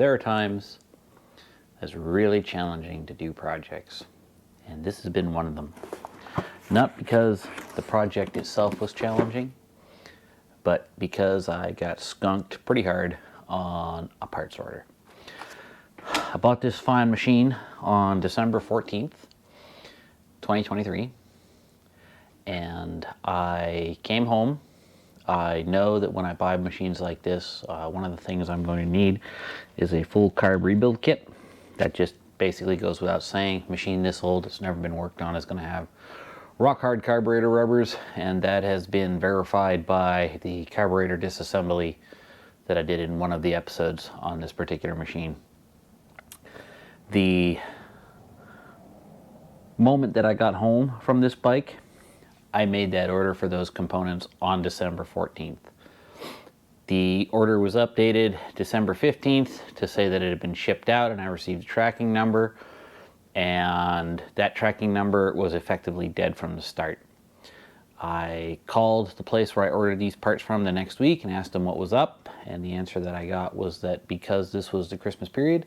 there are times it's really challenging to do projects, and this has been one of them. Not because the project itself was challenging, but because I got skunked pretty hard on a parts order. I bought this fine machine on December 14th, 2023, and I came home. I know that when I buy machines like this, one of the things I'm going to need is a full carb rebuild kit. That just basically goes without saying. Machine this old, it's never been worked on, is going to have rock hard carburetor rubbers, and that has been verified by the carburetor disassembly that I did in one of the episodes on this particular machine. The moment that I got home from this bike, I made that order for those components on December 14th. The order was updated December 15th to say that it had been shipped out, and I received a tracking number, and that tracking number was effectively dead from the start. I called the place where I ordered these parts from the next week and asked them what was up, and the answer that I got was that because this was the Christmas period,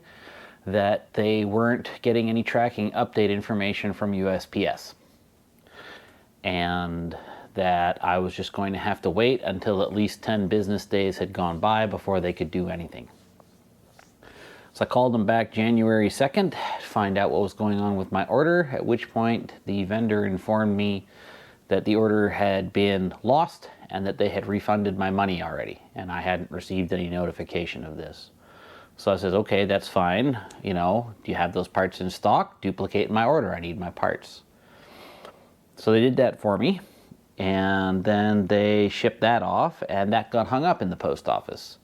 that they weren't getting any tracking update information from USPS, and that I was just going to have to wait until at least 10 business days had gone by before they could do anything. So I called them back January 2nd to find out what was going on with my order, at which point the vendor informed me that the order had been lost and that they had refunded my money already, and I hadn't received any notification of this. So I said, okay, that's fine. You know, do you have those parts in stock? Duplicate my order, I need my parts. So they did that for me, and then they shipped that off, and that got hung up in the post office.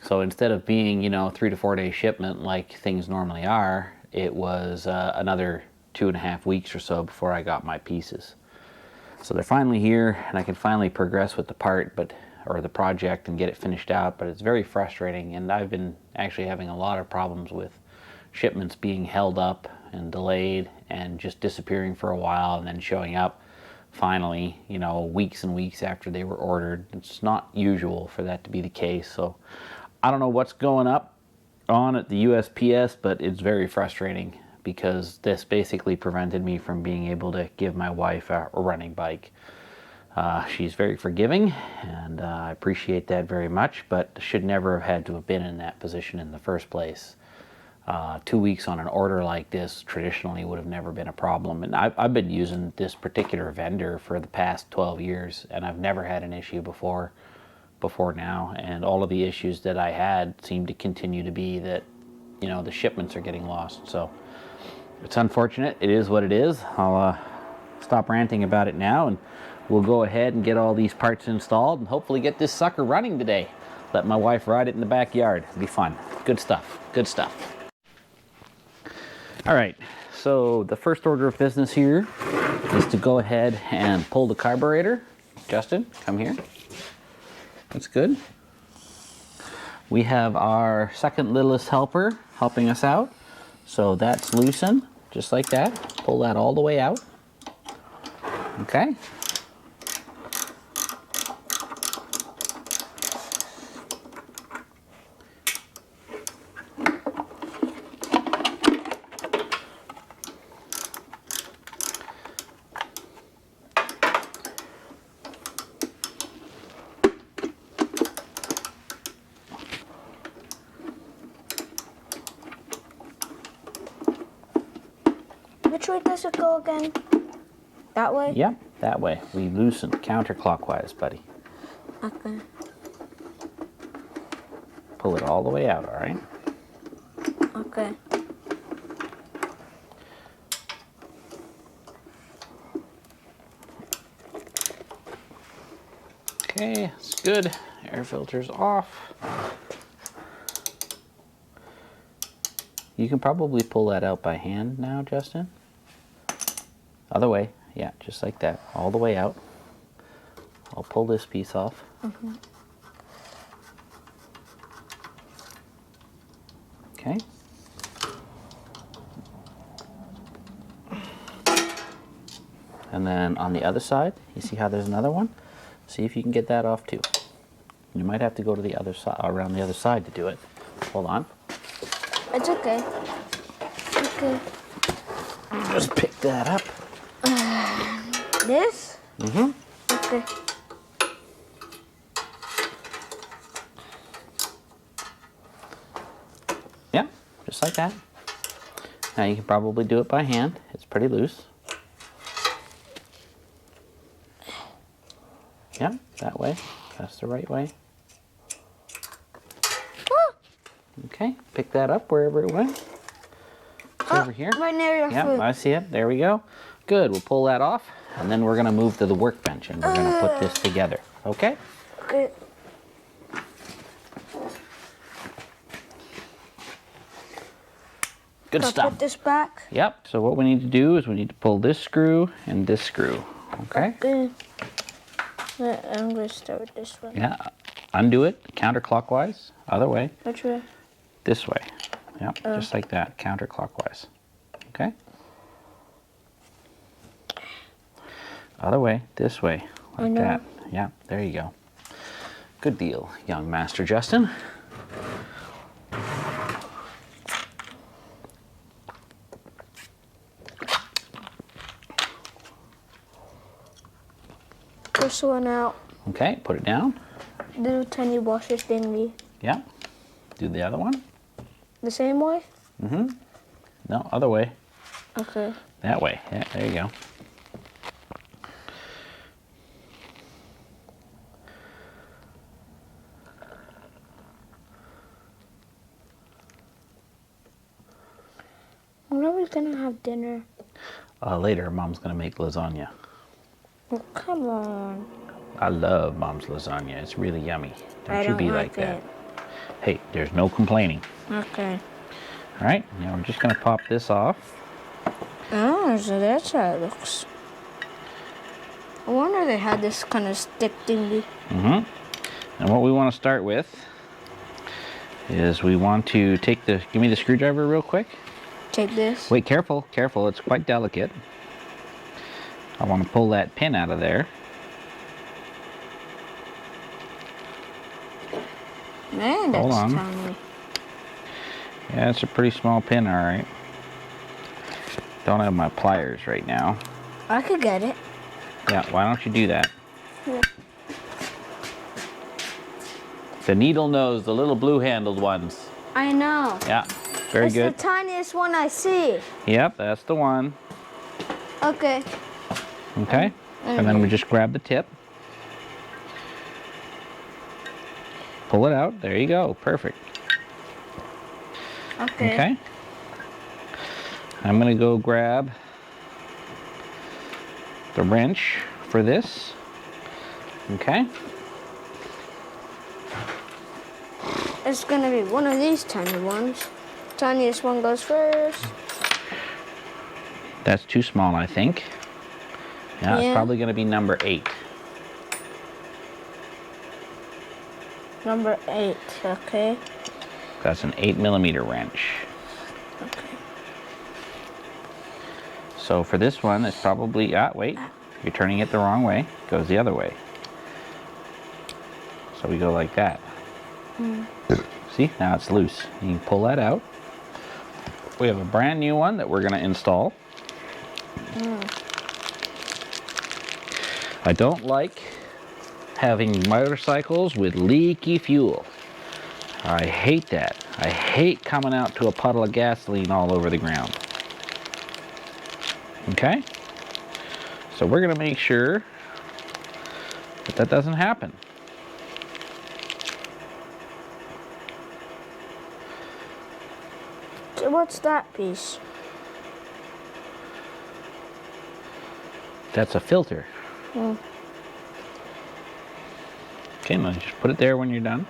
So instead of being, 3 to 4 day shipment like things normally are, it was another 2.5 weeks or so before I got my pieces. So they're finally here, and I can finally progress with the or the project and get it finished out, but it's very frustrating, and I've been actually having a lot of problems with shipments being held up and delayed and just disappearing for a while and then showing up finally, weeks and weeks after they were ordered. It's not usual for that to be the case, so I don't know what's going on at the USPS, but it's very frustrating because this basically prevented me from being able to give my wife a running bike. She's very forgiving, and I appreciate that very much, but should never have had to have been in that position in the first place. 2 weeks on an order like this traditionally would have never been a problem, and I've been using this particular vendor for the past 12 years, and I've never had an issue before now, and all of the issues that I had seem to continue to be that, the shipments are getting lost. So it's unfortunate. It is what it is. I'll stop ranting about it now, and we'll go ahead and get all these parts installed and hopefully get this sucker running today. Let my wife ride it in the backyard. It'll be fun. Good stuff. Good stuff. All right, so the first order of business here is to go ahead and pull the carburetor. Justin, come here. That's good. We have our second littlest helper helping us out. So that's loosened, just like that. Pull that all the way out. Okay. Which way does it go again? That way? Yep, that way. We loosen counterclockwise, buddy. Okay. Pull it all the way out, all right? Okay. Okay, it's good. Air filter's off. You can probably pull that out by hand now, Justin. Other way. Yeah, just like that. All the way out. I'll pull this piece off. Mm-hmm. Okay. And then on the other side, you see how there's another one? See if you can get that off too. You might have to go to the other side, around the other side to do it. Hold on. It's okay. Okay. Just pick that up. This? Mm-hmm. Okay. Yeah, just like that. Now you can probably do it by hand. It's pretty loose. Yeah, that way. That's the right way. Okay, pick that up wherever it went. It's over here. Right near your Yep, food. I see it. There we go. Good, we'll pull that off, and then we're gonna move to the workbench and we're gonna put this together, okay? Okay. Good I'll stuff. put this back. Yep, so what we need to do is we need to pull this screw and this screw, okay? Good. I'm going to start with this one. Yeah, undo it counterclockwise, other way, Which way? this way. Yep, just like that, counterclockwise, okay? Other way, this way, like that. Yeah, there you go. Good deal, young Master Justin. This one out. Okay, put it down. Little tiny washer thingy. Yeah, do the other one. The same way? Mm-hmm. No, other way. Okay. That way. Yeah, there you go. When are we going to have dinner? Later, Mom's gonna make lasagna. Oh, come on. I love Mom's lasagna. It's really yummy. I Don't you be don't like like that. Hey, there's no complaining. Okay. All right, now we're just gonna pop this off. Oh, so that's how it looks. I wonder they had this kind of stick thingy. Mm-hmm. And what we want to start with is we want to take the, give me the screwdriver real quick. Take this. Wait, careful, careful, it's quite delicate. I want to pull that pin out of there. Man, Hold that's on. tiny. Yeah, it's a pretty small pin, all right. Don't have my pliers right now. I could get it. Yeah, why don't you do that? Yeah. The needle nose, the little blue-handled ones. I know. Yeah, very It's good. the tiniest one I see. Yep, that's the one. Okay. Okay, and then we just grab the tip. Pull it out, there you go, perfect. Okay. Okay. I'm gonna go grab the wrench for this. Okay. It's gonna be one of these tiny ones. Tiniest one goes first. That's too small, I think. Yeah, it's Yeah. probably gonna be number 8. Number 8, okay. That's an 8mm wrench. Okay. So for this one, it's probably, wait, you're turning it the wrong way. It goes the other way. So we go like that. See, now it's loose. You can pull that out. We have a brand new one that we're gonna install. I don't like having motorcycles with leaky fuel. I hate that. I hate coming out to a puddle of gasoline all over the ground. Okay? So we're gonna make sure that that doesn't happen. So what's that piece? That's a filter. Hmm. Okay, now just put it there when you're done.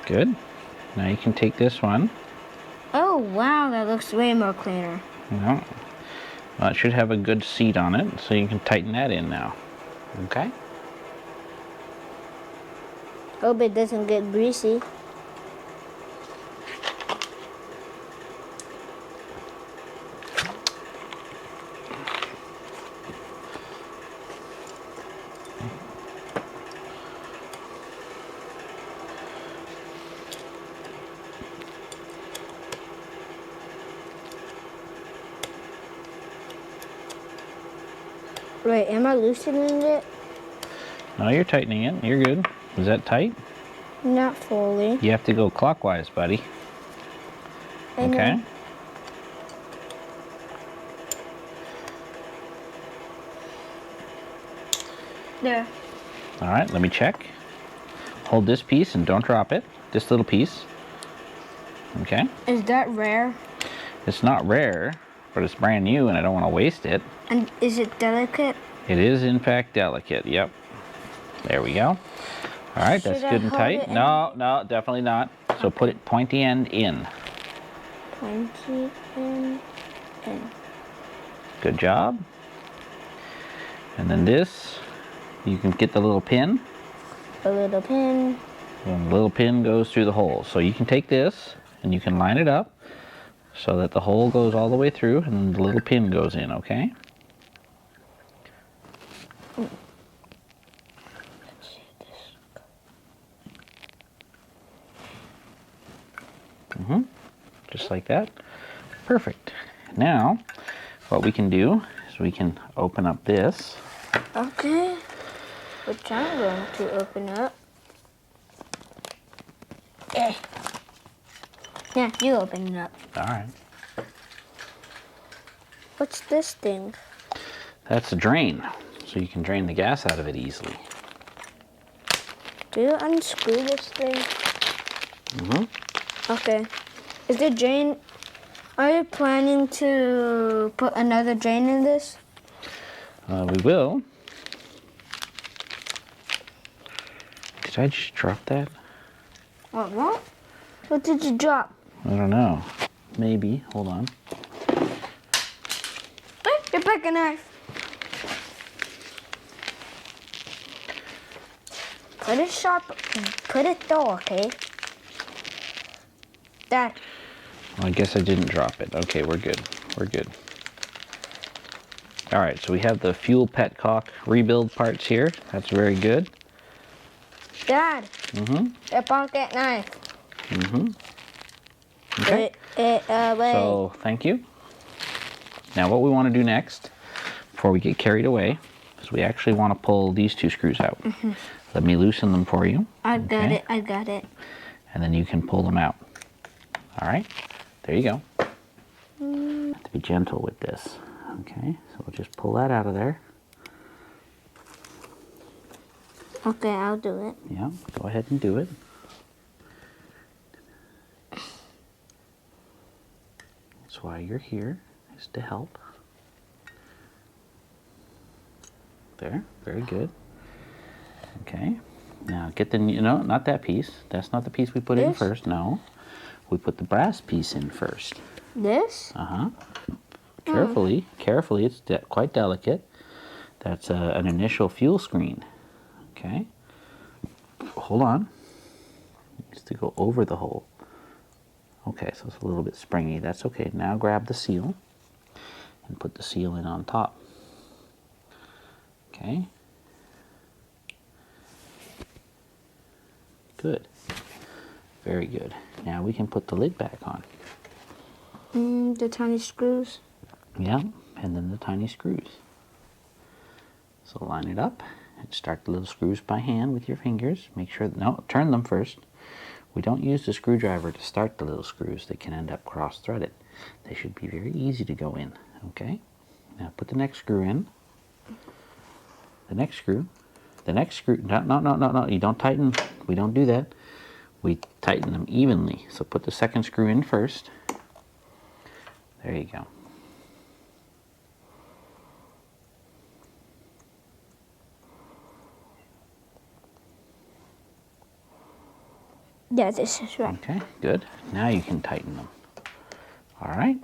Good. Now you can take this one. Oh, wow, that looks way more cleaner. Well, it should have a good seat on it, so you can tighten that in now. Okay? Hope it doesn't get greasy. Wait, am I loosening it? No, you're tightening it. You're good. Is that tight? Not fully. You have to go clockwise, buddy. I Okay. know. There. All right, let me check. Hold this piece and don't drop it. This little piece. Okay. Is that rare? It's not rare, but it's brand new and I don't want to waste it. And is it delicate? It is in fact delicate. Yep. There we go. All right, that's Should I good and hold tight. it in? No, no, definitely not. So put it pointy end in. Pointy in. Good job. And then this, you can get the little pin. A little pin. And the little pin goes through the hole. So you can take this and you can line it up so that the hole goes all the way through and the little pin goes in, okay? Just like that. Perfect. Now, what we can do is we can open up this. Okay. Which I'm going to open up. Yeah, you open it up. All right. What's this thing? That's a drain, so you can drain the gas out of it easily. Do you unscrew this thing? Okay. Is the drain... Are you planning to put another drain in this? We will. Did I just drop that? What? What did you drop? I don't know. Maybe. Hold on. Hey, your pocket knife. Put it sharp. Put it though, okay? Dad. Well, I guess I didn't drop it. Okay, we're good. We're good. All right, so we have the fuel petcock rebuild parts here. That's very good. Dad. Your pocket knife. Okay. Put it away. So, thank you. Now what we want to do next, before we get carried away, is we actually want to pull these two screws out. Let me loosen them for you. I got it. I got it. And then you can pull them out. All right, there you go. Have to be gentle with this. Okay, so we'll just pull that out of there. Okay, I'll do it. Yeah, go ahead and do it. That's why you're here, is to help. There, very good. Okay, now get the, not that piece. That's not the piece we put in This? first, no. We put the brass piece in first. This? Carefully, carefully, it's quite delicate. That's an initial fuel screen. Okay, hold on. It needs to go over the hole. Okay, so it's a little bit springy. That's okay. Now grab the seal and put the seal in on top. Okay. Good. Very good. Now we can put the lid back on. The tiny screws. Yeah, and then the tiny screws. So line it up and start the little screws by hand with your fingers. Make sure, no, turn them first. We don't use the screwdriver to start the little screws. They can end up cross-threaded. They should be very easy to go in, okay? Now put the next screw in. The next screw. The next screw, no, you don't tighten. We don't do that. We tighten them evenly. So put the second screw in first. There you go. Yeah, this is right. Okay, good. Now you can tighten them. All right.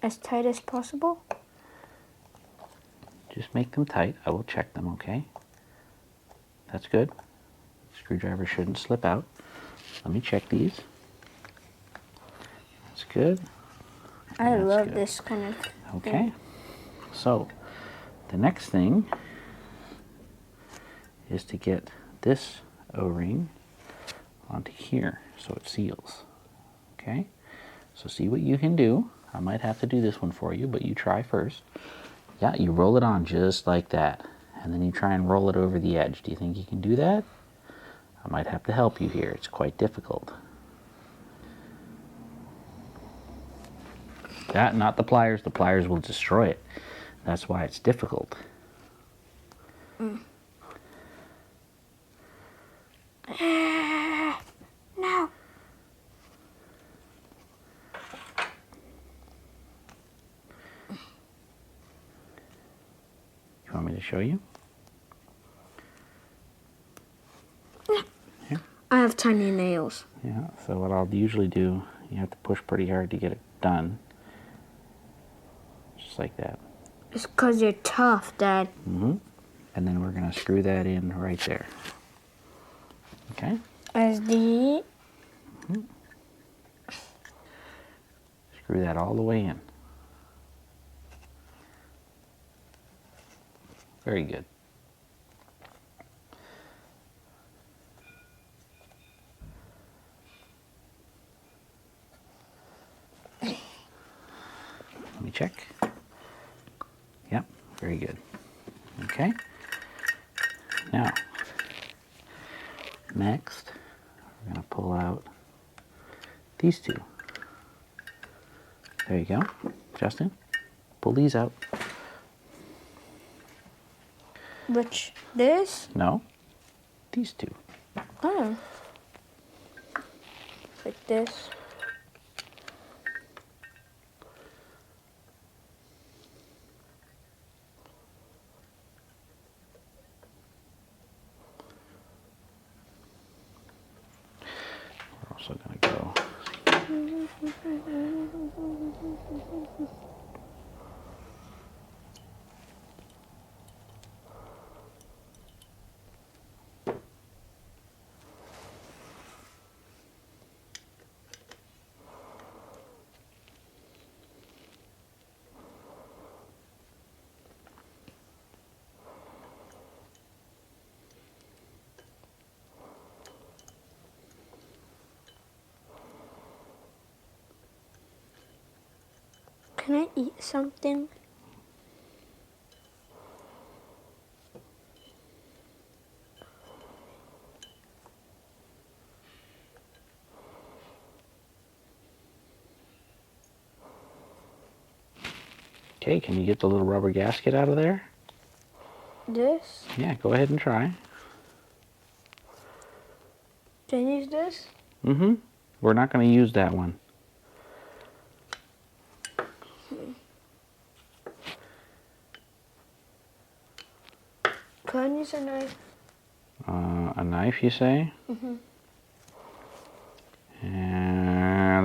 As tight as possible. Just make them tight. I will check them, okay? That's good. Screwdriver shouldn't slip out. Let me check these. That's good. I That's love good. this kind of Okay. thing. So, the next thing is to get this O-ring onto here so it seals. Okay, so see what you can do. I might have to do this one for you, but you try first. Yeah, you roll it on just like that, and then you try and roll it over the edge. Do you think you can do that? I might have to help you here. It's quite difficult. That, not the pliers. The pliers will destroy it. That's why it's difficult. No. You want me to show you? Here. I have tiny nails. Yeah, so what I'll usually do, you have to push pretty hard to get it done. Just like that. It's because you're tough, Dad. And then we're going to screw that in right there. Okay? As the... Screw that all the way in. Very good. Let me check. Yep, very good. Okay. Now, next, we're going to pull out these two. There you go. Justin, pull these out. Which? This? No, these two. Oh. Like this. We're also going to go. Can I eat something? Okay, can you get the little rubber gasket out of there? This? Yeah, go ahead and try. Can I use this? We're not going to use that one. Can I use a knife? A knife, you say?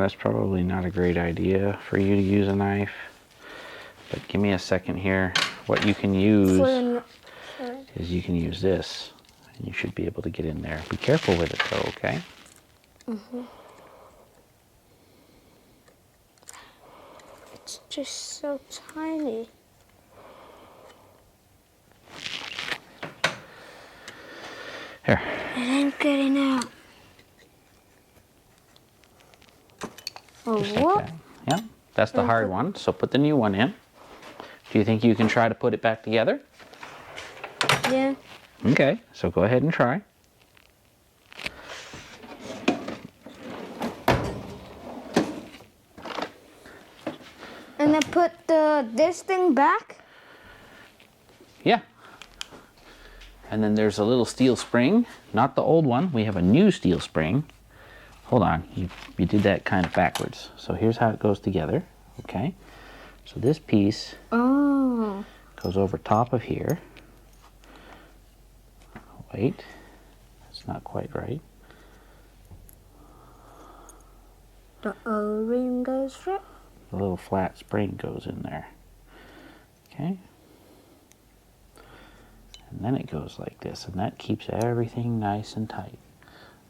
That's probably not a great idea for you to use a knife. But give me a second here. What you can use is you can use this. And you should be able to get in there. Be careful with it though, okay? It's just so tiny. Here. It ain't getting out. Oh, Just like what? that. Yeah, that's the hard one. So put the new one in. Do you think you can try to put it back together? Yeah. Okay, so go ahead and try. And I put this thing back? Yeah. And then there's a little steel spring, not the old one. We have a new steel spring. Hold on, you did that kind of backwards. So here's how it goes together, okay? So this piece goes over top of here. Wait, that's not quite right. The O-ring goes through. The little flat spring goes in there, okay? And then it goes like this, and that keeps everything nice and tight.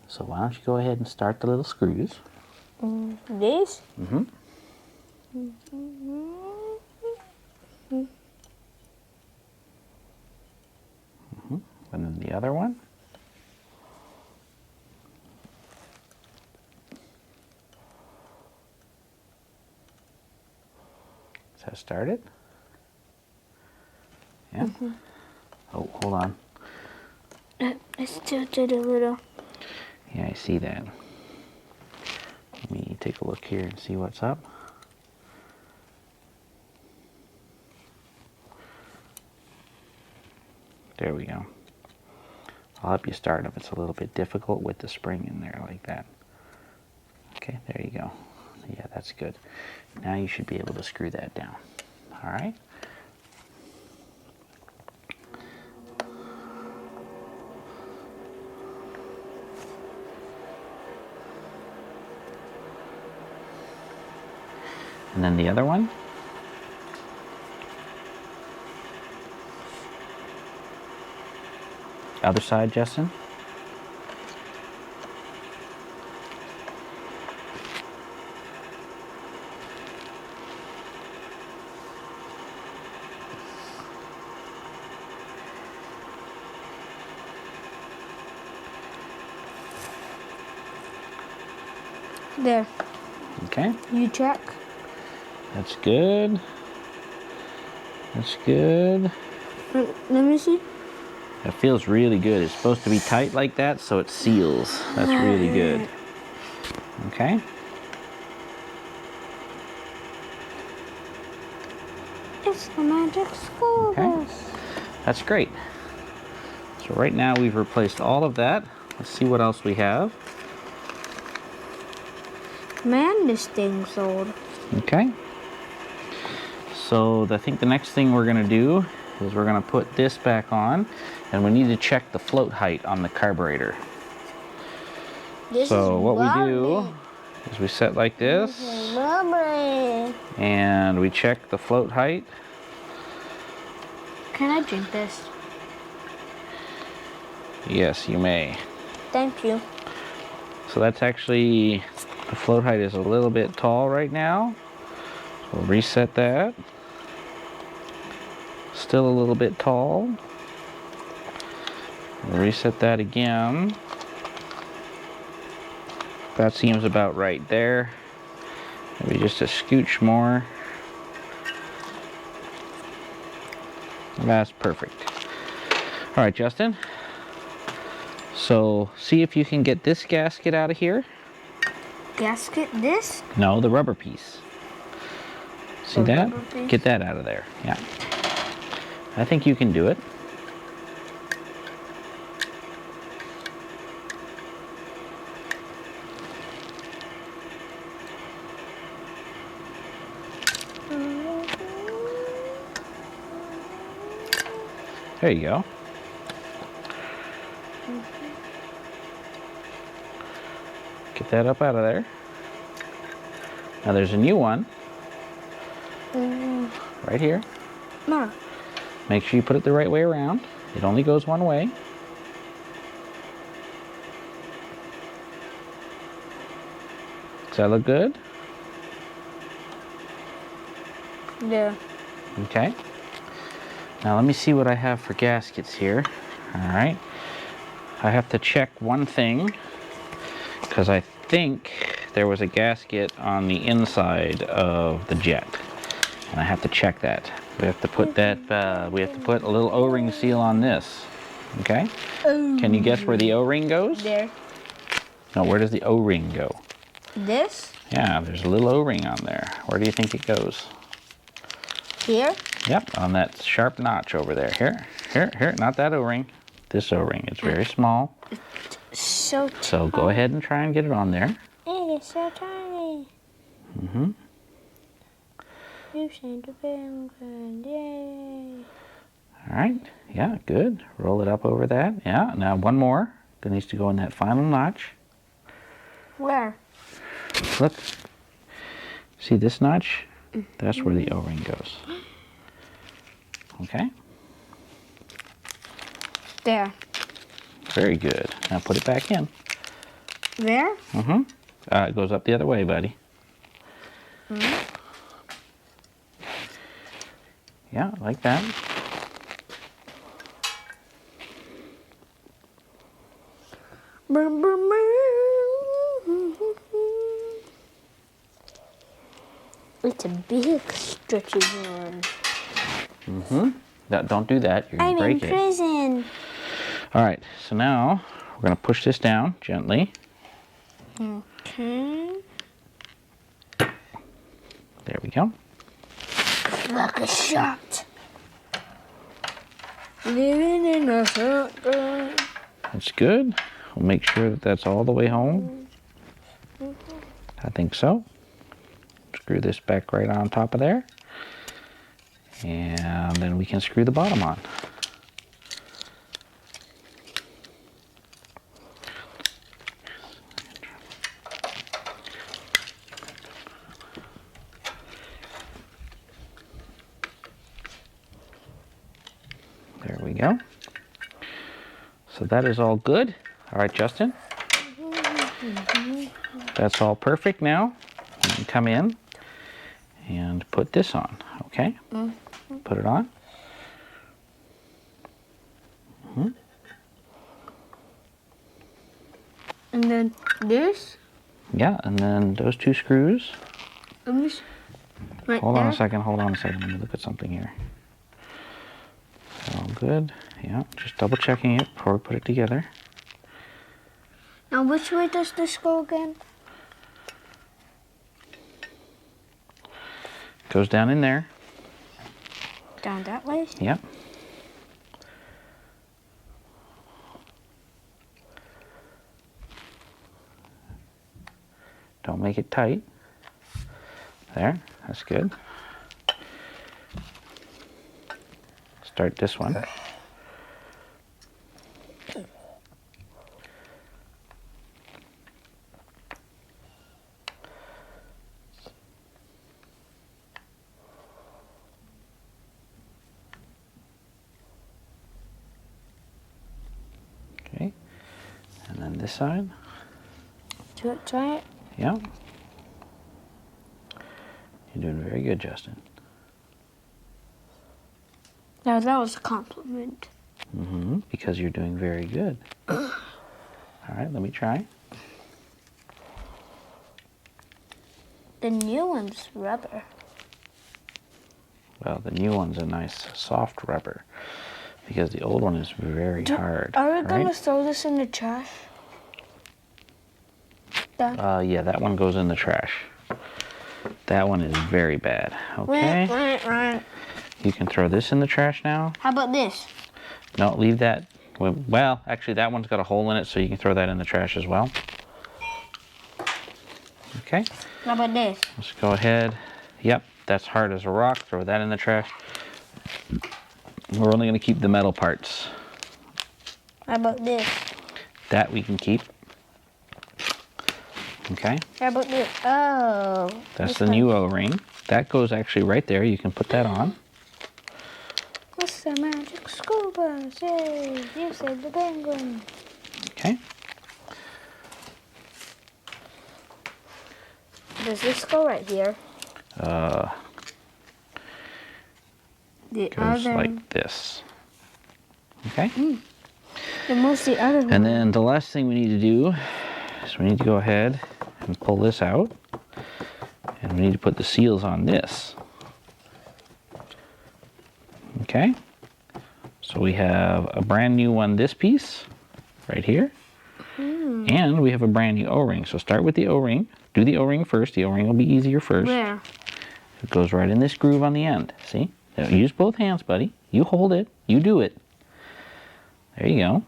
So why don't you go ahead and start the little screws. This? Mm-hmm. And then the other one. that started? Yeah. Oh, hold on. It's tilted a little. Yeah, I see that. Let me take a look here and see what's up. There we go. I'll help you start if it's a little bit difficult with the spring in there like that. Okay, there you go. Yeah, that's good. Now you should be able to screw that down. All right. And then the other one. Other side, Justin. There. Okay. You check. That's good. That's good. Let me see. That feels really good. It's supposed to be tight like that, so it seals. That's really good. Okay. It's the magic school Okay. bus. That's great. So right now we've replaced all of that. Let's see what else we have. Man, this thing's old. Okay. So I think the next thing we're going to do is we're going to put this back on, and we need to check the float height on the carburetor. So what we do is we set like this, and we check the float height. Can I drink this? Yes, you may. Thank you. So that's actually, the float height is a little bit tall right now. So we'll reset that. Still a little bit tall. We'll reset that again. That seems about right there. Maybe just a scooch more. That's perfect. All right, Justin. So see if you can get this gasket out of here. Gasket this? No, the rubber piece. See The that? rubber piece? Get that out of there. Yeah. I think you can do it. There you go. Get that up out of there. Now there's a new one. Right here. No. Make sure you put it the right way around. It only goes one way. Does that look good? There. Okay. Now let me see what I have for gaskets here. All right. I have to check one thing because I think there was a gasket on the inside of the jet, and I have to check that. We have to put that. We have to put a little O-ring seal on this. Okay. Can you guess where the O-ring goes? There. No. Where does the O-ring go? This? Yeah. There's a little O-ring on there. Where do you think it goes? Here? Yep, on that sharp notch over there. Here, not that O-ring. This O-ring. It's very small. So go ahead and try and get it on there. It's so tiny. You seem to be good. Yay. All right. Yeah, good. Roll it up over that. Yeah. Now one more. That needs to go in that final notch. Where? Look. See this notch? That's where the O-ring goes. Okay. There. Very good. Now put it back in. There? It goes up the other way, buddy. Yeah, like that. Boom, boom, boom. It's a big stretchy one. Don't do that. You're going I'm to in break it. prison. All right, so now we're going to push this down gently. Okay. There we go. Like a shot. Living in a shotgun. That's good. We'll make sure that that's all the way home. I think so. Screw this back right on top of there. And then we can screw the bottom on. There we go. So that is all good. All right, Justin. That's all perfect now. You can come in and put this on, okay? Put it on. And then this. Yeah, and then those two screws. Right Hold there. on a second, hold on a second. Let me look at something here. All good. Yeah, just double checking it before we put it together. Now, which way does this go again? Goes down in there. Down that way? Yep. Don't make it tight. There, that's good. Start this one. Okay, and then this side. Try it. Yeah. You're doing very good, Justin. Now, that was a compliment. Because you're doing very good. All right, let me try. The new one's rubber. Well, the new one's a nice soft rubber because the old one is very hard. Are we gonna right? throw this in the trash? Yeah, that one goes in the trash. That one is very bad. Okay. Right. You can throw this in the trash now. How about this? No, leave that. Well, actually, that one's got a hole in it, so you can throw that in the trash as well. Okay. How about this? Let's go ahead. Yep, that's hard as a rock. Throw that in the trash. We're only going to keep the metal parts. How about this? That we can keep. Okay. How about this? Oh. That's the new O-ring. That goes actually right there. You can put that on. What's the magic school bus? Yay! You said the penguin. Okay. Does this go right here? The Goes other. like this. Okay. The most the other one. And then the last thing we need to do is we need to go ahead and pull this out. And we need to put the seals on this. Okay. So we have a brand new one, this piece, right here. And we have a brand new O-ring. So start with the O-ring. Do the O-ring first. The O-ring will be easier first. Where? It goes right in this groove on the end. See? Now use both hands, buddy. You hold it. You do it. There you go.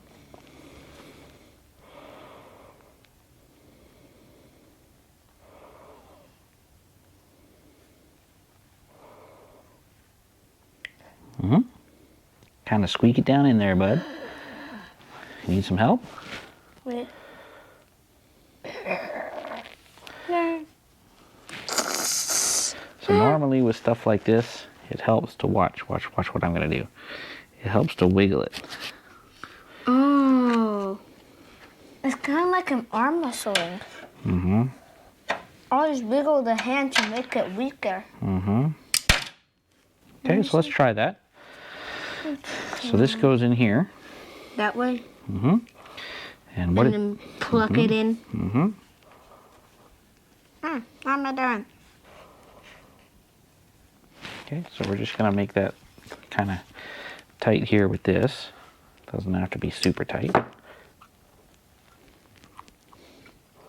Kind of squeak it down in there, bud. You need some help? Wait. There. So normally with stuff like this, it helps to watch what I'm gonna do. It helps to wiggle it. Oh. It's kind of like an arm wrestling. I'll just wiggle the hand to make it weaker. Okay, so let's try that. So this goes in here. That way? And what And then plug it in. How am I doing? Okay, so we're just gonna make that kind of tight here with this. Doesn't have to be super tight.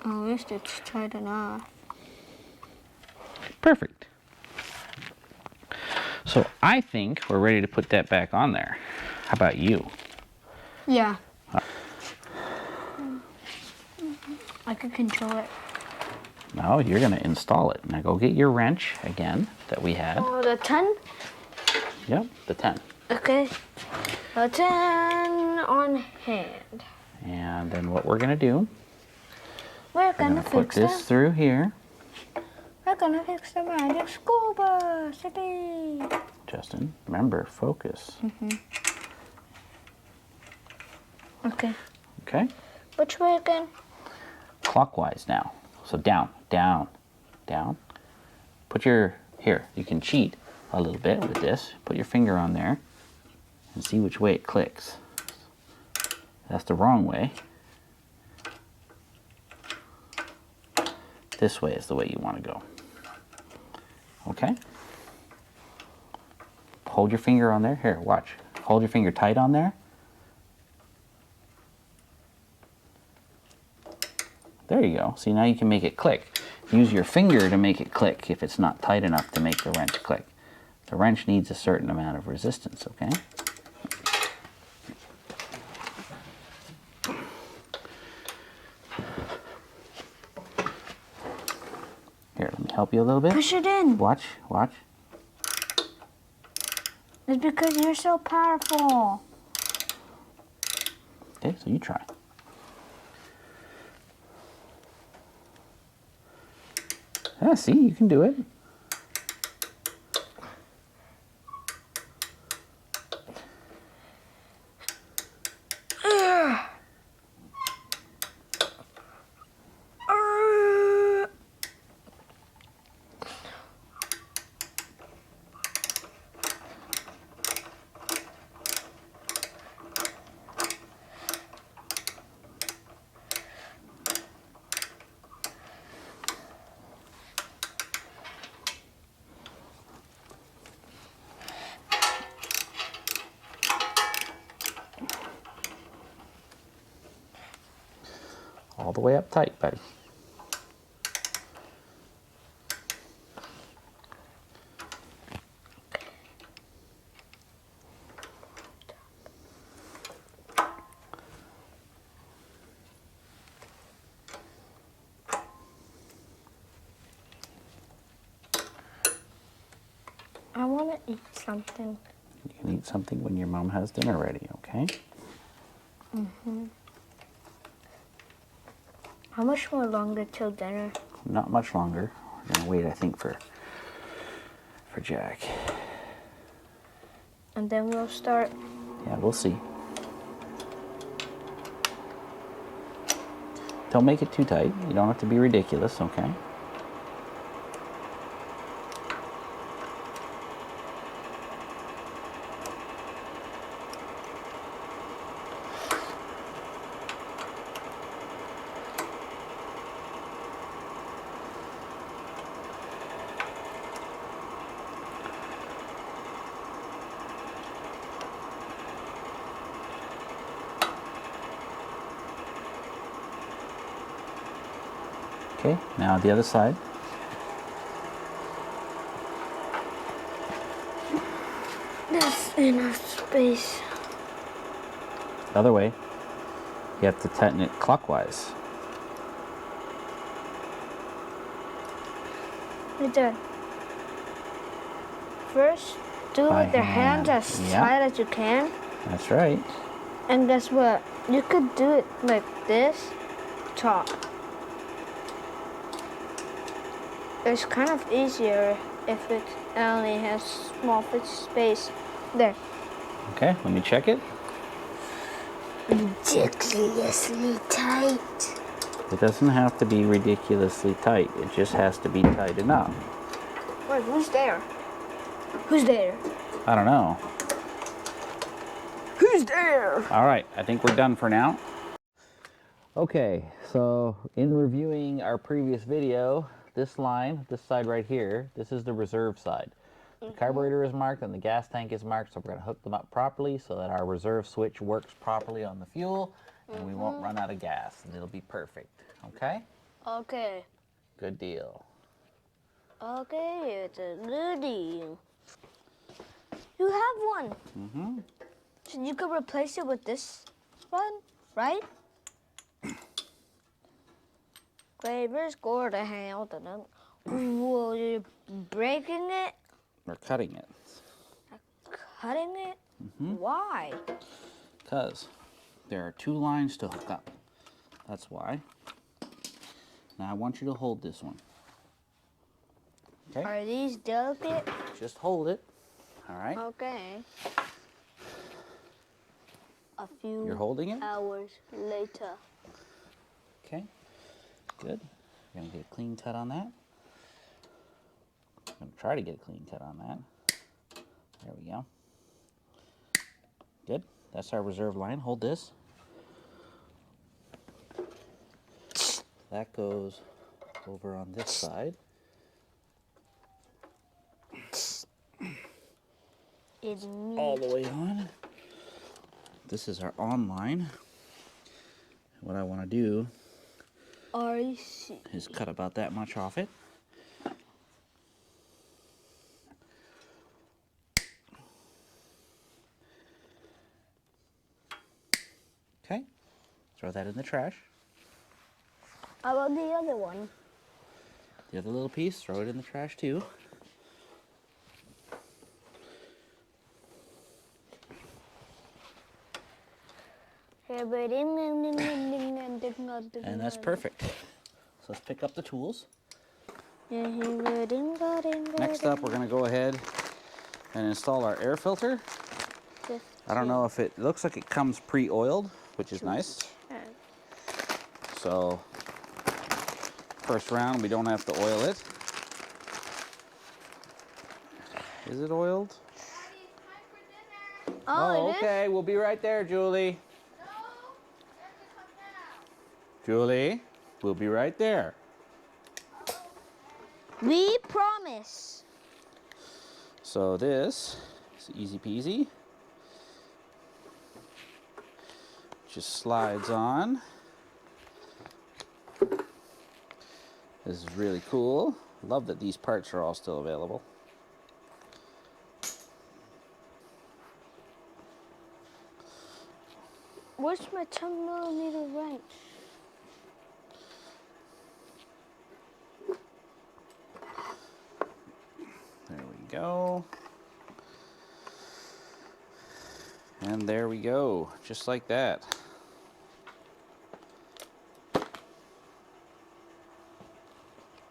At least it's tight enough. Perfect. So I think we're ready to put that back on there. How about you? Yeah. I can control it. No, you're gonna install it. Now go get your wrench again that we had. Oh, the 10? Yep, the 10. Okay. The 10 on hand. And then what we're gonna do, We're we're gonna gonna put fix this through here. We're gonna fix the magic school bus. Yippee. Justin, remember, focus. Okay. Okay? Which way again? Clockwise now. So down, down, down. Put your, here, you can cheat a little bit with this. Put your finger on there and see which way it clicks. That's the wrong way. This way is the way you want to go. Okay? Hold your finger on there. Here, watch. Hold your finger tight on there. There you go. See, now you can make it click. Use your finger to make it click if it's not tight enough to make the wrench click. The wrench needs a certain amount of resistance, okay? Here, let me help you a little bit. Push it in. Watch, watch. It's because you're so powerful. Okay, so you try. Yeah, see, you can do it. All the way up tight, buddy. I want to eat something. You can eat something when your mom has dinner ready, okay? How much more longer till dinner? Not much longer. We're gonna wait, I think, for Jack. And then we'll start. Yeah, we'll see. Don't make it too tight. You don't have to be ridiculous, okay? Okay, now the other side. There's enough space. The other way. You have to tighten it clockwise. Right there. First, do By with your hand. hands as Yeah. tight as you can. That's right. And guess what? You could do it like this, top. It's kind of easier if it only has small space. There. Okay, let me check it. Ridiculously tight. It doesn't have to be ridiculously tight. It just has to be tight enough. Wait, who's there? Who's there? I don't know. Who's there? All right, I think we're done for now. Okay, so in reviewing our previous video, this line, this side right here, this is the reserve side. The carburetor is marked and the gas tank is marked, so we're going to hook them up properly so that our reserve switch works properly on the fuel and we won't run out of gas and it'll be perfect. Okay? Okay. Good deal. Okay, it's a good deal. You have one. Mm-hmm. So you could replace it with this one, right? Graver's going to hell. Whoa, you're breaking it? We're cutting it. Cutting it? Why? Because there are 2 lines to hook up. That's why. Now I want you to hold this one. Okay? Are these delicate? Just hold it. All right? Okay. A few You're holding it? hours later. Okay. Good. We're going to get a clean cut on that. I'm going to try to get a clean cut on that. There we go. Good. That's our reserve line. Hold this. That goes over on this side. It's me. All the way on. This is our on line. What I want to do RC. is cut about that much off it. Okay. Throw that in the trash. How about the other one? The other little piece, throw it in the trash too. And that's perfect. So let's pick up the tools. Next up, we're going to go ahead and install our air filter. I don't know if it looks like it comes pre-oiled, which is nice. So first round, we don't have to oil it. Is it oiled? Oh, okay. We'll be right there, Julie. Julie, we'll be right there. We promise. So this is easy peasy. Just slides on. This is really cool. Love that these parts are all still available. Where's my 10mm wrench? There we go. And there we go, just like that.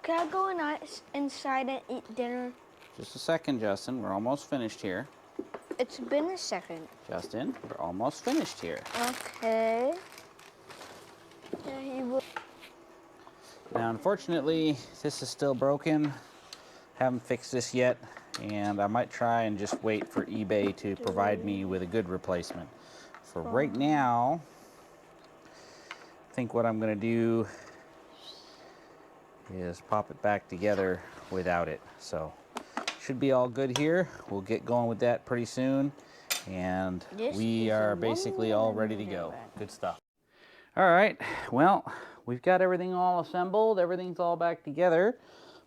Can I go inside and eat dinner? Just a second, Justin. We're almost finished here. It's been a second. Justin, we're almost finished here. Okay. Yeah, he will. Now, unfortunately, this is still broken. Haven't fixed this yet, and I might try and just wait for eBay to provide me with a good replacement. For right now, I think what I'm going to do is pop it back together without it. So, should be all good here. We'll get going with that pretty soon, and we are basically all ready to go. Good stuff. All right, well, we've got everything all assembled. Everything's all back together.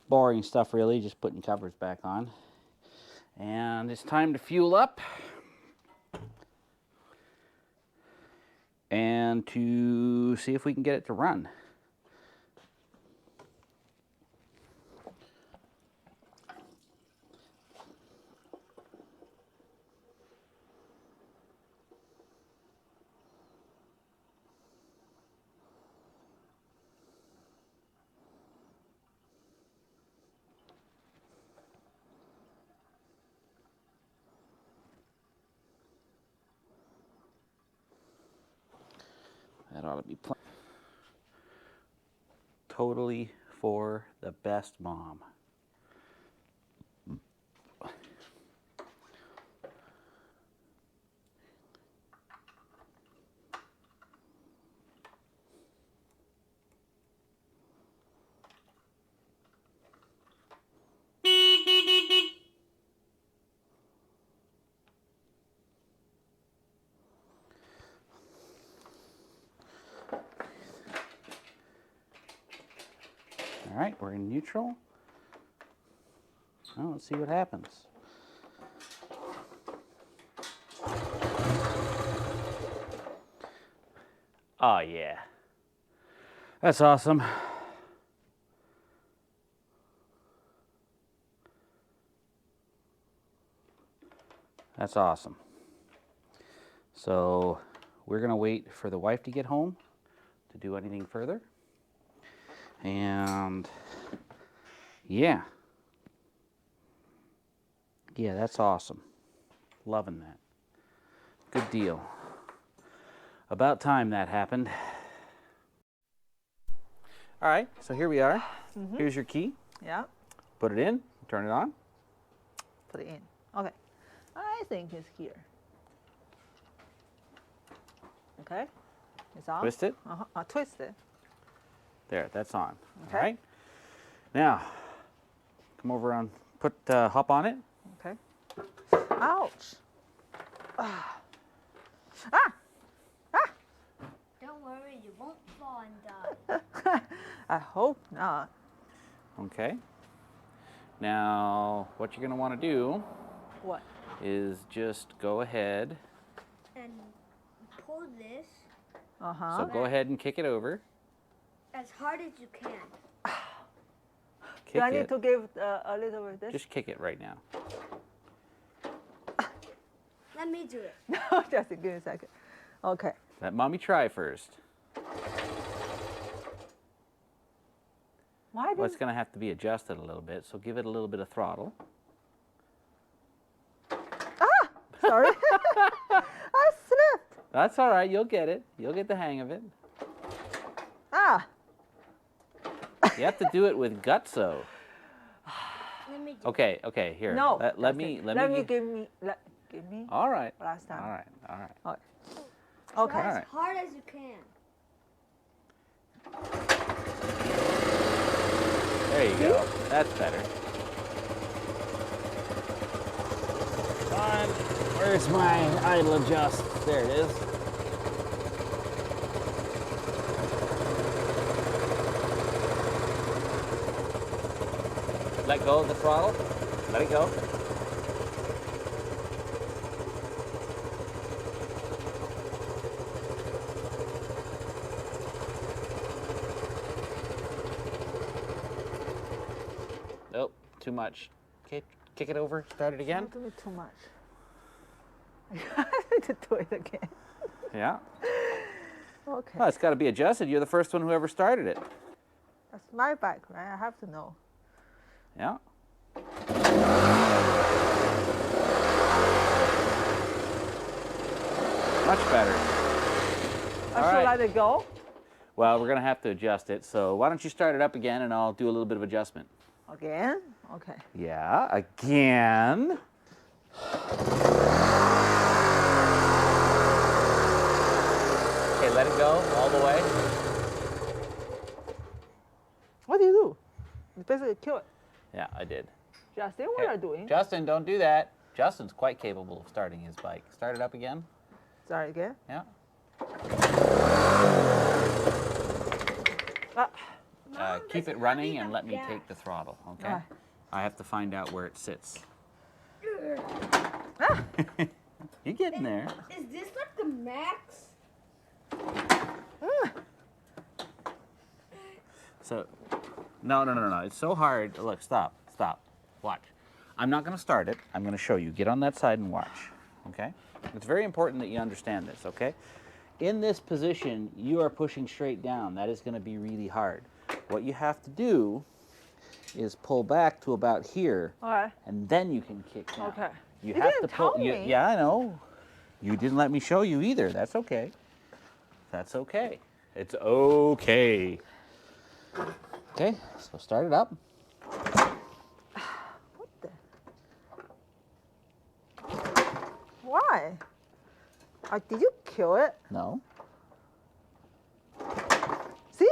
Boring stuff, really, just putting covers back on. And it's time to fuel up and to see if we can get it to run. That ought to be totally for the best mom. All right, we're in neutral. Well, let's see what happens. Oh, yeah. That's awesome. That's awesome. So we're going to wait for the wife to get home to do anything further. And yeah. Yeah, that's awesome. Loving that. Good deal. About time that happened. All right, so here we are. Here's your key. Yeah, Put it in, turn it on. put it in. Okay, I think it's here. Okay, it's on. Twist it. Twist it. There, that's on. Okay. All right. Now, come over on, hop on it. Okay. Ouch. Ah. Don't worry, you won't fall and die. I hope not. Okay. Now, what you're going to want to do What? is just go ahead. And pull this Uh-huh. So go ahead and kick it over. as hard as you can. Kick Do I need it. to give a little bit of this? Just kick it right now. Let me do it. No, just give me a second. Okay. Let mommy try first. Why Well, did it's going to have to be adjusted a little bit, so give it a little bit of throttle. Sorry. I slipped. That's all right. You'll get it. You'll get the hang of it. Ah. You have to do it with gutso. Let me do Okay, okay, here. No. Let me give me All right. last time. All right. All right. Okay. Try Okay. All as right. hard as you can. There you go. That's better. Come on. Where's my idle adjust? There it is. Let go of the throttle. Let it go. Nope, too much. Okay, kick it over. Start it again. Don't do it too much. I need to do it again. Yeah. Okay. Well, it's got to be adjusted. You're the first one who ever started it. That's my bike, right? I have to know. Yeah. Much better. I All should right. let it go. Well, we're going to have to adjust it. So why don't you start it up again and I'll do a little bit of adjustment. Again? Okay. Yeah, again. Okay, let it go all the way. What do you do? You basically kill it. Yeah, I did. Justin, what are you doing? Justin, don't do that. Justin's quite capable of starting his bike. Start it up again. Sorry again. Yeah. Ah, Keep it running and let me take the throttle, okay? Alright. I have to find out where it sits. ah. You're getting there. Is this like the max? So, no. It's so hard. Look, stop. Watch. I'm not going to start it. I'm going to show you. Get on that side and watch, okay? It's very important that you understand this, okay? In this position, you are pushing straight down. That is going to be really hard. What you have to do is pull back to about here, Alright. and then you can kick down. Okay. You You have didn't to pull. tell me. Yeah, I know. You didn't let me show you either. That's okay. That's okay. It's okay. Okay, so start it up. What the? Why? Did you kill it? No. See?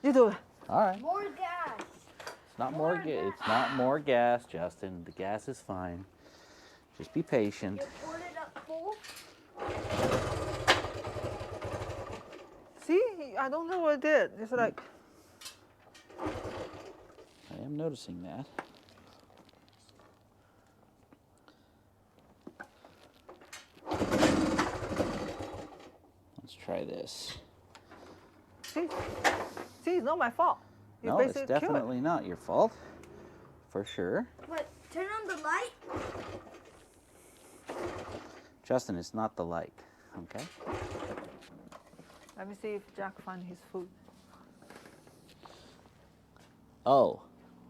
You do it. All right. More gas. It's not more. It's not more gas, Justin. The gas is fine. Just be patient. You poured it up full. See? I don't know what it did. It's like, I am noticing that. Let's try this. See, it's not my fault. You No, it's basically kill it. definitely not your fault. For sure. What? Turn on the light? Justin, it's not the light, okay? Let me see if Jack finds his food. Oh,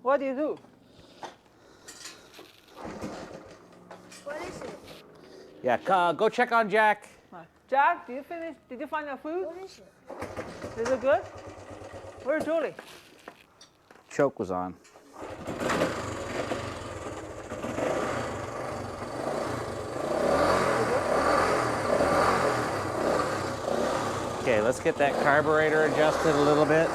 What do you do? What is it? yeah, go check on Jack. Jack, did you finish? Did you find your food? What is it? Is it good? Where's Julie? Choke was on. Okay, let's get that carburetor adjusted a little bit.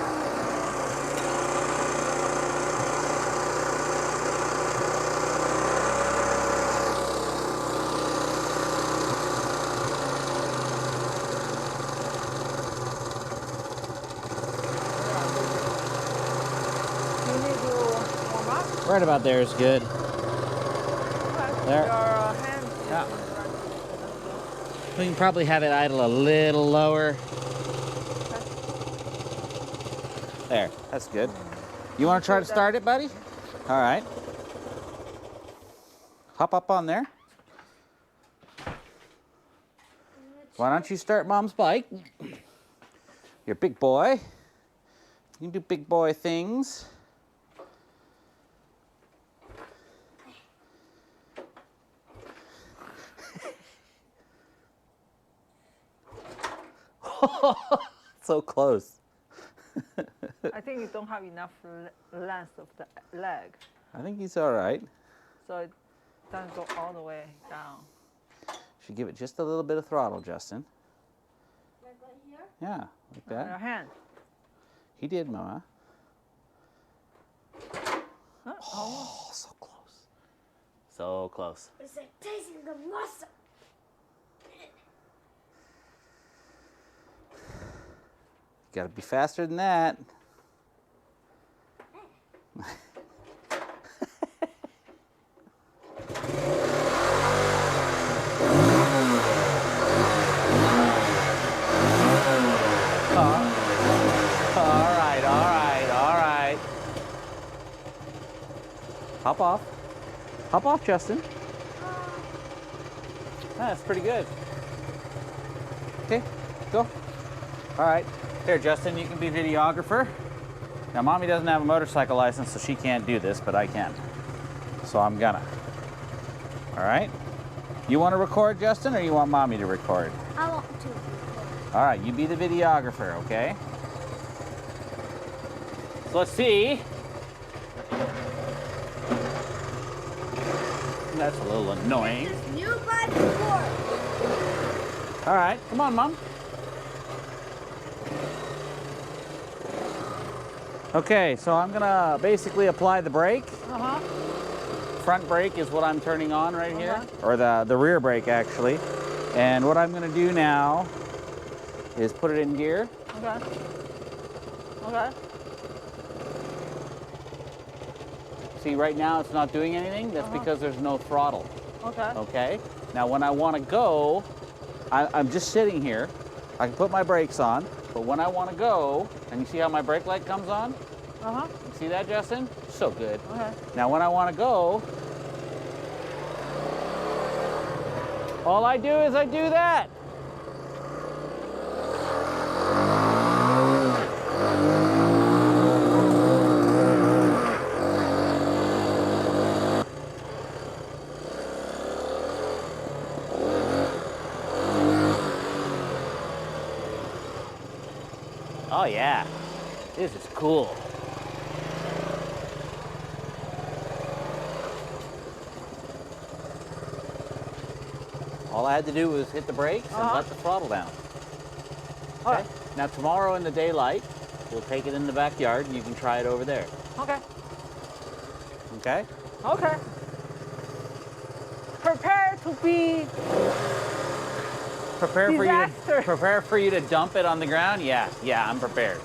Do you need to warm up? Right about there is good. Okay. There. Your hand. Yeah. We can probably have it idle a little lower. There, that's good. You want to try to start it, buddy? All right. Hop up on there. Why don't you start Mom's bike? You're a big boy. You can do big boy things. So close. I think you don't have enough length of the leg, I think he's all right. so it doesn't go all the way down. Should give it just a little bit of throttle, Justin. Like right here? Yeah, like Your that. hand. He did, Mama. Huh? Oh, so close. So close. It's like tasting the muscle. Gotta be faster than that. All right. Hop off. Hop off, Justin. That's pretty good. Okay, go. All right. Here, Justin, you can be videographer. Now, Mommy doesn't have a motorcycle license, so she can't do this, but I can. So I'm gonna. All right? You want to record, Justin, or you want Mommy to record? I want to. All right, you be the videographer, okay? So let's see. That's a little annoying. This new bike before. All right, come on, Mom. Okay, so I'm gonna basically apply the brake. Uh-huh. Front brake is what I'm turning on right here, Uh-huh. or the rear brake actually. And what I'm gonna do now is put it in gear. Okay. Okay. See, right now it's not doing anything. That's because there's no throttle. Okay. Okay. Now, when I want to go, I'm just sitting here. I can put my brakes on, but when I want to go, and you see how my brake light comes on? Uh-huh. You see that, Justin? So good. Okay. Now, when I want to go, all I do is I do that. Oh yeah, this is cool. All I had to do was hit the brakes and let the throttle down. All right. Now tomorrow in the daylight, we'll take it in the backyard and you can try it over there. Okay. Okay? Okay. Prepare to be disaster. Prepare for you to dump it on the ground? Yeah, I'm prepared.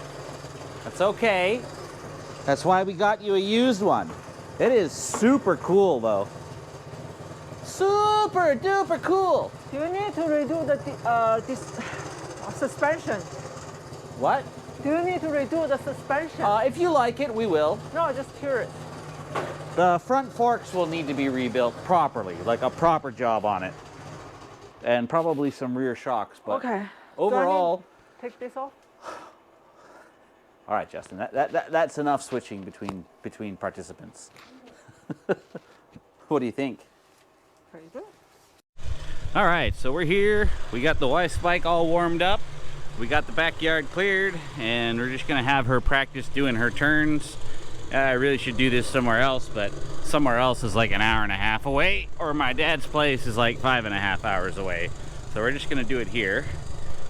That's okay. That's why we got you a used one. It is super cool though. Super duper cool. Do you need to redo this suspension? What? Do you need to redo the suspension? If you like it, we will. No, just curious. The front forks will need to be rebuilt properly, like a proper job on it. And probably some rear shocks, but Okay. overall... Do I need to take this off? All right, Justin, that's enough switching between participants. What do you think? Very good. All right, so we're here. We got the wife's bike all warmed up. We got the backyard cleared, and we're just gonna have her practice doing her turns. I really should do this somewhere else, but somewhere else is like an hour and a half away, or my dad's place is like 5.5 hours away. So we're just gonna do it here.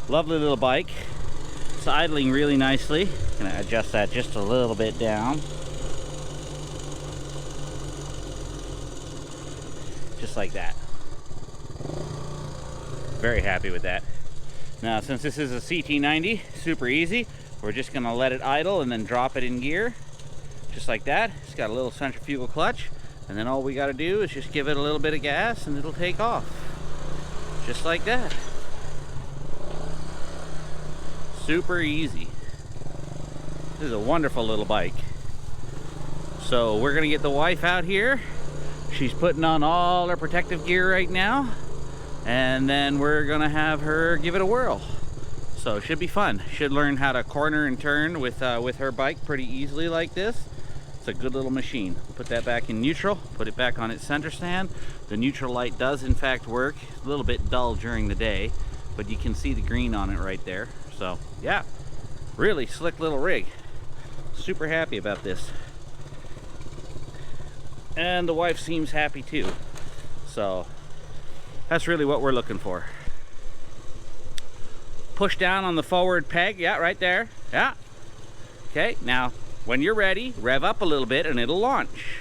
Lovely little bike. It's idling really nicely. Gonna adjust that just a little bit down. Just like that. Very happy with that. Now, since this is a CT90, super easy, we're just gonna let it idle and then drop it in gear. Just like that. It's got a little centrifugal clutch, and then all we gotta do is just give it a little bit of gas and it'll take off. Just like that. Super easy. This is a wonderful little bike. So we're gonna get the wife out here. She's putting on all her protective gear right now, and then we're gonna have her give it a whirl. So it should be fun. Should learn how to corner and turn with her bike pretty easily like this. It's a good little machine. Put that back in neutral, put it back on its center stand. The neutral light does in fact work. It's a little bit dull during the day, but you can see the green on it right there. So yeah, really slick little rig. Super happy about this. And the wife seems happy too. So that's really what we're looking for. Push down on the forward peg. Yeah, right there. Yeah. Okay, now when you're ready, rev up a little bit and it'll launch.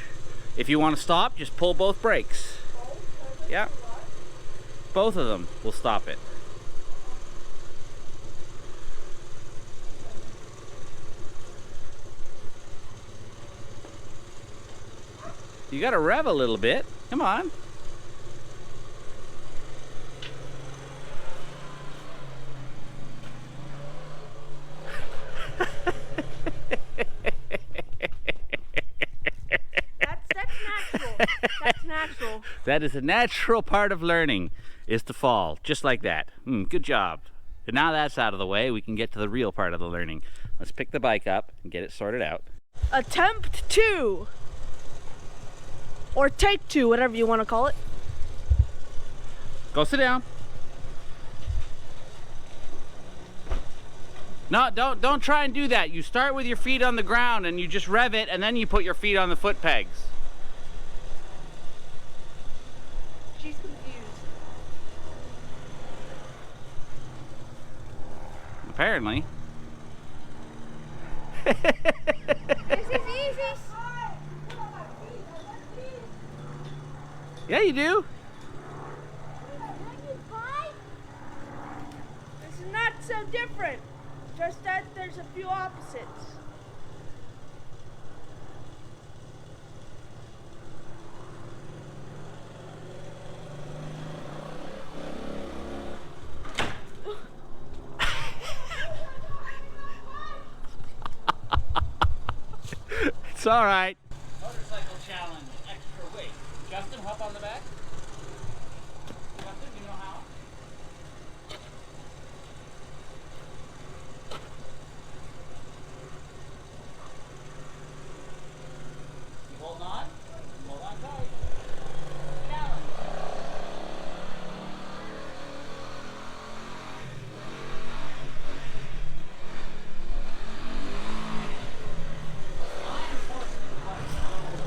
If you want to stop, just pull both brakes. Yeah. Both of them will stop it. You gotta rev a little bit. Come on. That's natural. That's natural. That is a natural part of learning, is to fall, just like that. Good job. And now that's out of the way, we can get to the real part of the learning. Let's pick the bike up and get it sorted out. Attempt 2. Or take 2, whatever you want to call it. Go sit down. No, don't try and do that. You start with your feet on the ground and you just rev it, and then you put your feet on the foot pegs. She's confused. Apparently. This is easy. Yeah, you do. This is not so different. Just that there's a few opposites. It's all right. Motorcycle challenge, extra weight. Justin, hop on the back. Justin, you know how? You hold on. Hold on tight. Challenge.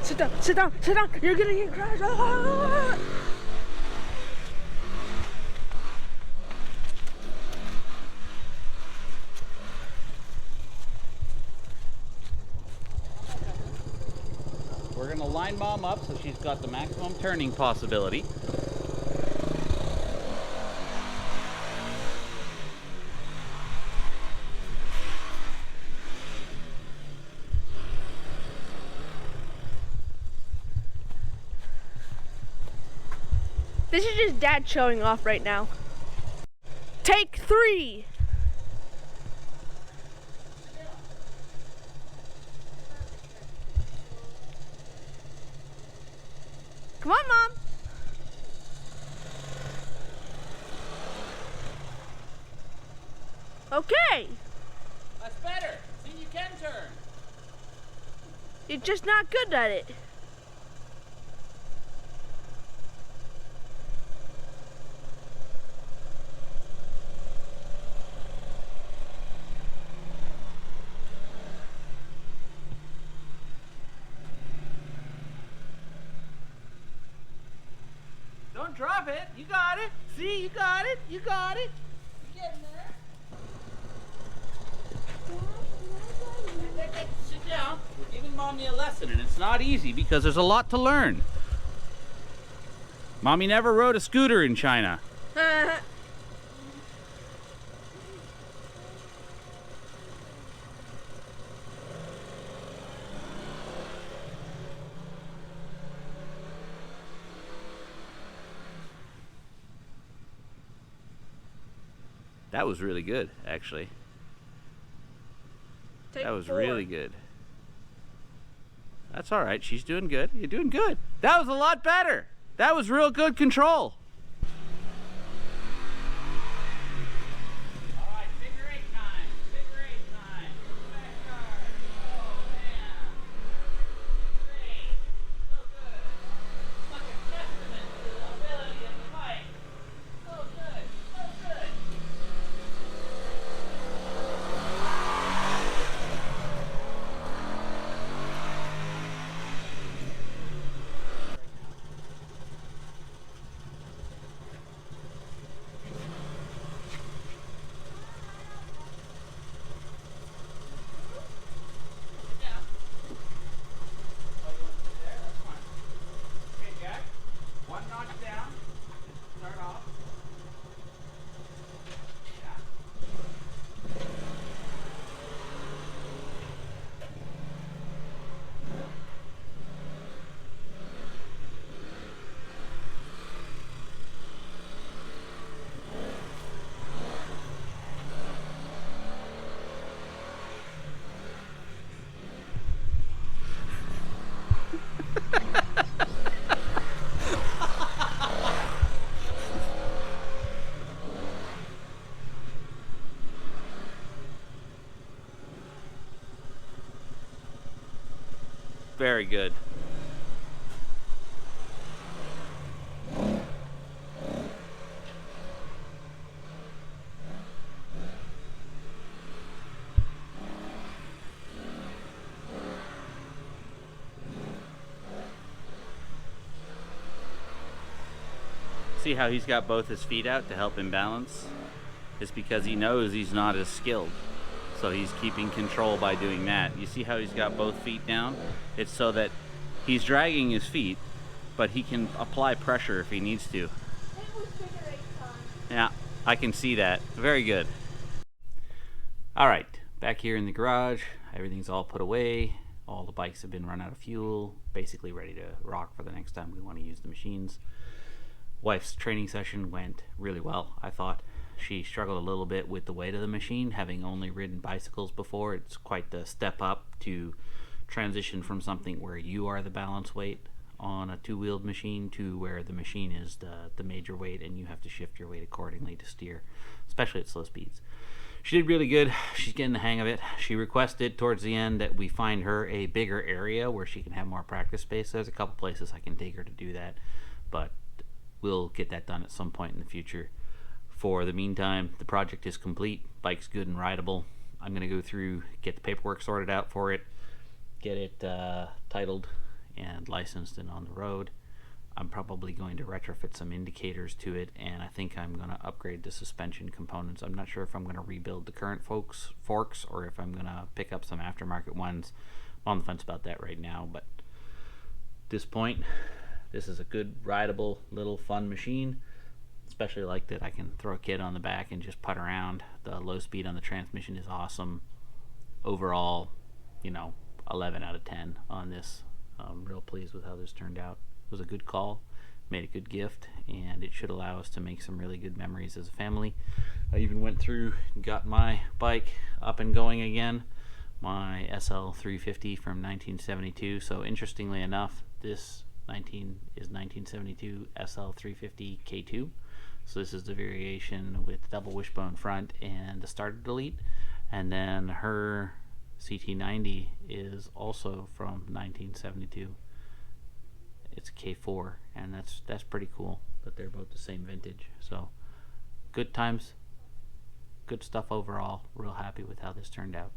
Sit down, sit down, sit down. You're gonna get crashed. Ah! We're gonna line Mom up so she's got the maximum turning possibility. This is just Dad showing off right now. Take 3. Come on, Mom. Okay. That's better. See, you can turn. You're just not good at it. Don't drop it. You got it. See, you got it. You got it. You're getting there. Sit down. We're giving Mommy a lesson, and it's not easy because there's a lot to learn. Mommy never rode a scooter in China. That was really good, actually. That was really good. That's all right. She's doing good. You're doing good. That was a lot better. That was real good control. All right, figure 8 time. Figure 8 time. Backyard. Oh, man. Great. So good. It's like a testament to the ability of the bike. So good. So good. Very good. See how he's got both his feet out to help him balance? It's because he knows he's not as skilled. So he's keeping control by doing that. You see how he's got both feet down? It's so that he's dragging his feet, but he can apply pressure if he needs to. Yeah, I can see that. Very good. All right, back here in the garage, everything's all put away. All the bikes have been run out of fuel, basically ready to rock for the next time we want to use the machines. Wife's training session went really well, I thought. She struggled a little bit with the weight of the machine, having only ridden bicycles before. It's quite the step up to transition from something where you are the balance weight on a two-wheeled machine to where the machine is the major weight and you have to shift your weight accordingly to steer, especially at slow speeds. She did really good. She's getting the hang of it. She requested towards the end that we find her a bigger area where she can have more practice space. There's a couple places I can take her to do that, but we'll get that done at some point in the future. For the meantime, the project is complete. Bike's good and rideable. I'm going to go through, get the paperwork sorted out for it, get it titled and licensed and on the road. I'm probably going to retrofit some indicators to it, and I think I'm going to upgrade the suspension components. I'm not sure if I'm going to rebuild the current forks or if I'm going to pick up some aftermarket ones. I'm on the fence about that right now, but at this point, this is a good, rideable, little fun machine. Especially like that I can throw a kid on the back and just putt around. The low speed on the transmission is awesome. Overall, 11 out of 10 on this. I'm real pleased with how this turned out. It was a good call. made a good gift, and it should allow us to make some really good memories as a family. I even went through and got my bike up and going again, my SL350 from 1972. So interestingly enough, this 1972 SL350 K2. So this is the variation with double wishbone front and the starter delete. And then her CT90 is also from 1972. It's a K4, and that's pretty cool that they're both the same vintage. So good times, good stuff overall. Real happy with how this turned out.